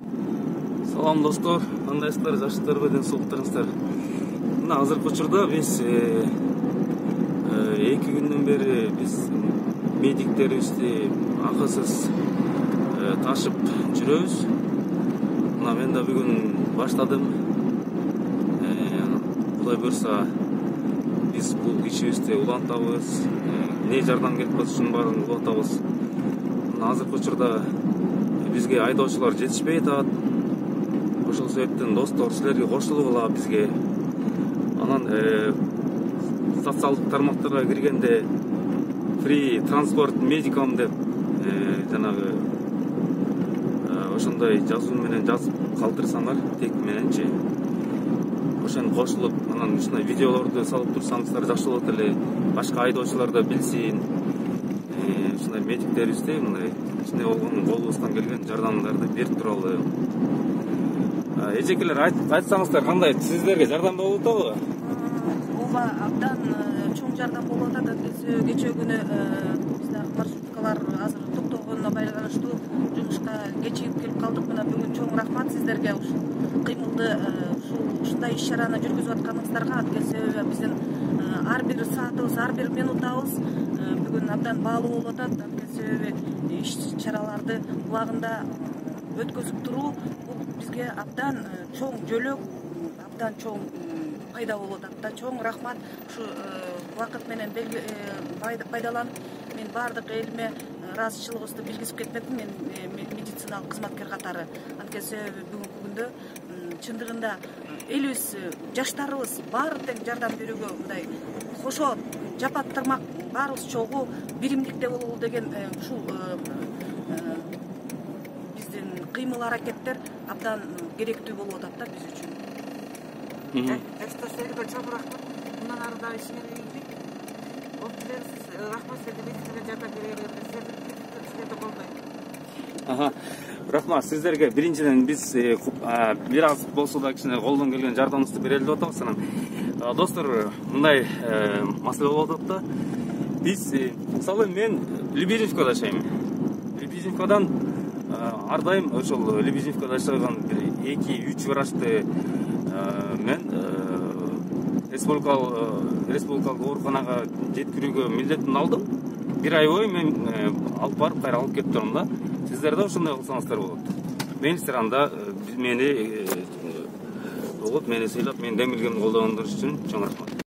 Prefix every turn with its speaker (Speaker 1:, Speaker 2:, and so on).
Speaker 1: Салам достор, кандайсыздар, жакшысыздарбы, ден соолуктарыңыздар. Мына азыркы учурда биз 2 күндөн бери биз медиктерибизди акысыз ташып жүрөбүз. Мына мен да бүгүн баштадым. Кудай буйрса биз бул ишибизди улантабыз. Эмне жардам керек болсо ушунун баарын улантабыз. Мына азыркы учурда бизге айдоочулар жетишпей атат. Ошол себептен достор, силерге кошулуп ала бизге. Анан социалдык тармактарга киргенде free transport медикам деп жанагы ошондой жазуу менен жазып калтырсаңар, тек мененчи. Ошону кошулуп, анан ушундай видеолорду салып турсаңыздар жакшы болот эле. Башка айдоочулар да билсин. Ушундай медиктерибизди мындай ичинде болгон колубуздан келген жардамдарды берип туралы. Эжекелер айтсаңыздар, кандай сиздерге жардам болуп атабы?
Speaker 2: Ооба, абдан чоң жардам болуп атат. Кечээ күнү бизде маршруткалар азыр токтогонуна байланыштуу жумушка кечигип келип калдык. Мына бүгүн чоң рахмат сиздерге ушул кыймылды ушундай иш-чараны жүргүзүп атканыңыздарга. Анткени себеби биздин ар бир саатыбыз, ар бир минутабыз бүгүн абдан баалуу болуп атат. Анткени себеби иш-чараларды убагында өткөзүп туруу бул бизге абдан чоң жөлөк, абдан чоң пайда болуп атат да. Чоң рахмат. Ушу убакыт менен пайдаланып, мен баардык элиме ыраазычылыгыбызды билгизип кетмекмин, мен медициналык кызматкер катары. Анткени себеби бүгүнкү күндө чындыгында элибиз, жаштарыбыз баары тең жардам берүүгө мындай кошо жапат тармак баарыбыз чогуу биримдикте бололу деген ушул кыймыл аракеттер абдан керектүү болуп атат да биз үчүн.
Speaker 3: Жаштар силерге чоң рахмат. Мындан ары дагы ишиңерге ийгилик. Болуп бересиз. Рахмат силерге медицинага жардам берүүгө. Силерди колдойм.
Speaker 1: Рахмат сиздерге. Биринчиден биз бир аз болсо да кичине колдон келген жардамыбызды берели деп атабыз. Анан достор, мындай маселе болуп атат да. Биз мисалы мен Лебедевкада жашайм. Лебедевкадан ар дайым ошол Лебедевкада жашаган бир 2-3 врачты мен республикалык ооруканага жеткирүүгө милдетин алдым. Бир ай бою мен алып барып кайра алып келип турам да. Сиздер да ошондой кылсаңыздар болот. Мейинстер анда мени сыйлап, мени демилгенин колдогондор үчүн чоң рахмат.